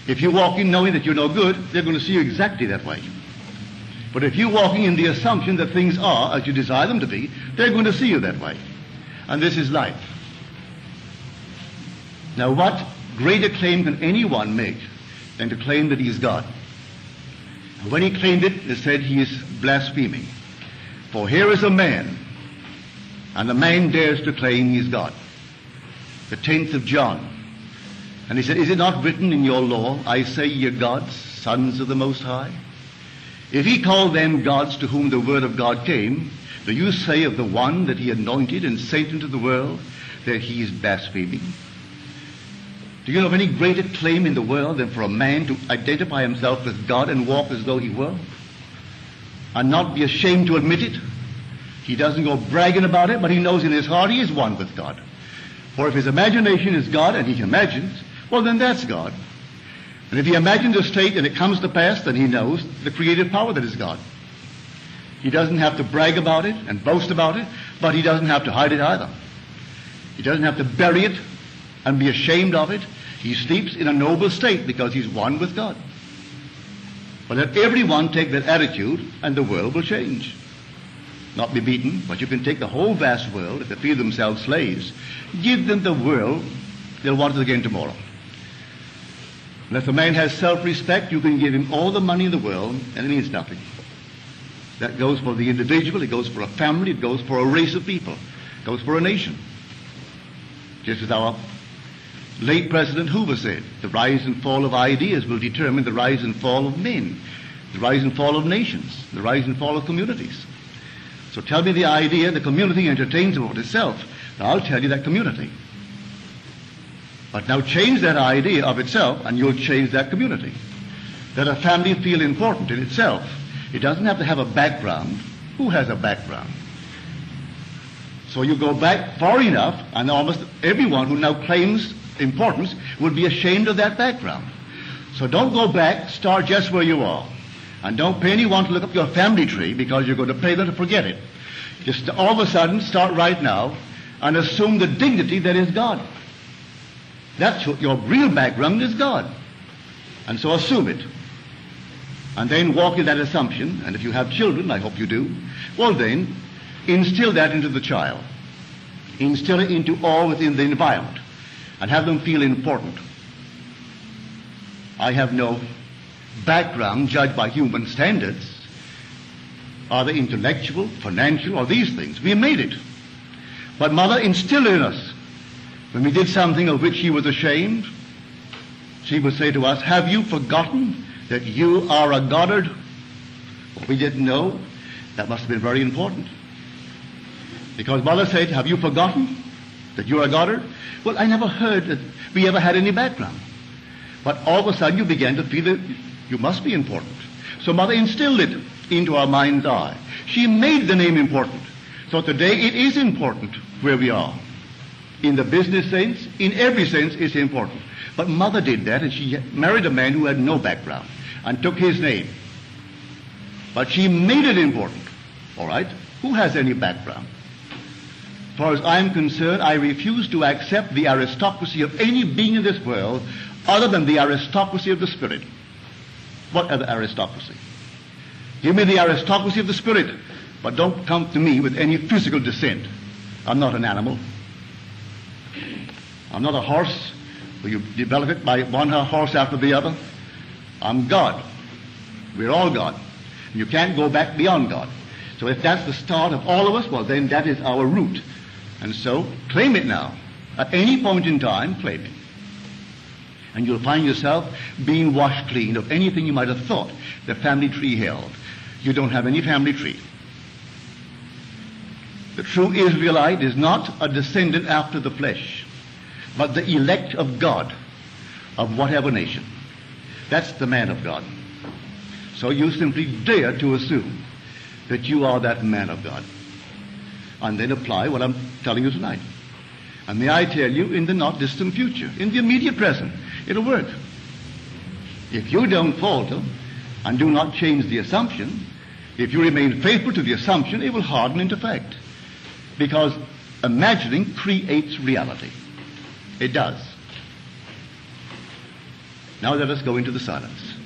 If you walk in knowing that you're no good, they're going to see you exactly that way. But if you're walking in the assumption that things are as you desire them to be, they're going to see you that way. And this is life. Now, what greater claim can anyone make than to claim that he is God? And when he claimed it, they said he is blaspheming. For here is a man, and the man dares to claim he is God. The 10th of John. And he said, is it not written in your law, I say ye are gods, sons of the Most High? If he called them gods to whom the word of God came, do you say of the one that he anointed and sent into the world that he is blaspheming? Do you know of any greater claim in the world than for a man to identify himself with God and walk as though he were? And not be ashamed to admit it? He doesn't go bragging about it, but he knows in his heart he is one with God. For if his imagination is God and he imagines, well, then that's God. And if he imagines a state and it comes to pass, then he knows the creative power that is God. He doesn't have to brag about it and boast about it, but he doesn't have to hide it either. He doesn't have to bury it and be ashamed of it. He sleeps in a noble state because he's one with God. But let everyone take that attitude and the world will change. Not be beaten, but you can take the whole vast world, if they feel themselves slaves, give them the world, they'll want it again tomorrow. And if a man has self-respect, you can give him all the money in the world, and it means nothing. That goes for the individual, it goes for a family, it goes for a race of people, it goes for a nation. Just as our late President Hoover said, the rise and fall of ideas will determine the rise and fall of men, the rise and fall of nations, the rise and fall of communities. So tell me the idea the community entertains about itself, and I'll tell you that community. But now change that idea of itself, and you'll change that community. Let a family feel important in itself. It doesn't have to have a background. Who has a background? So you go back far enough, and almost everyone who now claims importance would be ashamed of that background. So don't go back, start just where you are. And don't pay anyone to look up your family tree, because you're going to pay them to forget it. Just all of a sudden start right now and assume the dignity that is God. That's what your real background is, God. And so assume it. And then walk in that assumption, and if you have children, I hope you do, well then, instill that into the child. Instill it into all within the environment, and have them feel important. I have no background judged by human standards, either intellectual, financial, or these things. We made it. But Mother instilled in us, when we did something of which she was ashamed, she would say to us, have you forgotten that you are a Goddard? Well, we didn't know. That must have been very important. Because Mother said, have you forgotten that you're a Goddard? Well, I never heard that we ever had any background. But all of a sudden you began to feel that you must be important. So Mother instilled it into our mind's eye. She made the name important. So today it is important where we are. In the business sense, in every sense, it's important. But Mother did that, and she married a man who had no background and took his name. But she made it important. All right? Who has any background? As far as I'm concerned, I refuse to accept the aristocracy of any being in this world other than the aristocracy of the Spirit. What other aristocracy? Give me the aristocracy of the Spirit, but don't come to me with any physical descent. I'm not an animal. I'm not a horse where you develop it by one horse after the other. I'm God. We're all God. You can't go back beyond God. So if that's the start of all of us, well then that is our root. And so claim it now. At any point in time, claim it. And you'll find yourself being washed clean of anything you might have thought the family tree held. You don't have any family tree. The true Israelite is not a descendant after the flesh, but the elect of God, of whatever nation. That's the man of God. So you simply dare to assume that you are that man of God. And then apply what I'm telling you tonight. And may I tell you, in the not distant future, in the immediate present, it'll work. If you don't falter and do not change the assumption, if you remain faithful to the assumption, it will harden into fact. Because imagining creates reality. It does. Now let us go into the silence.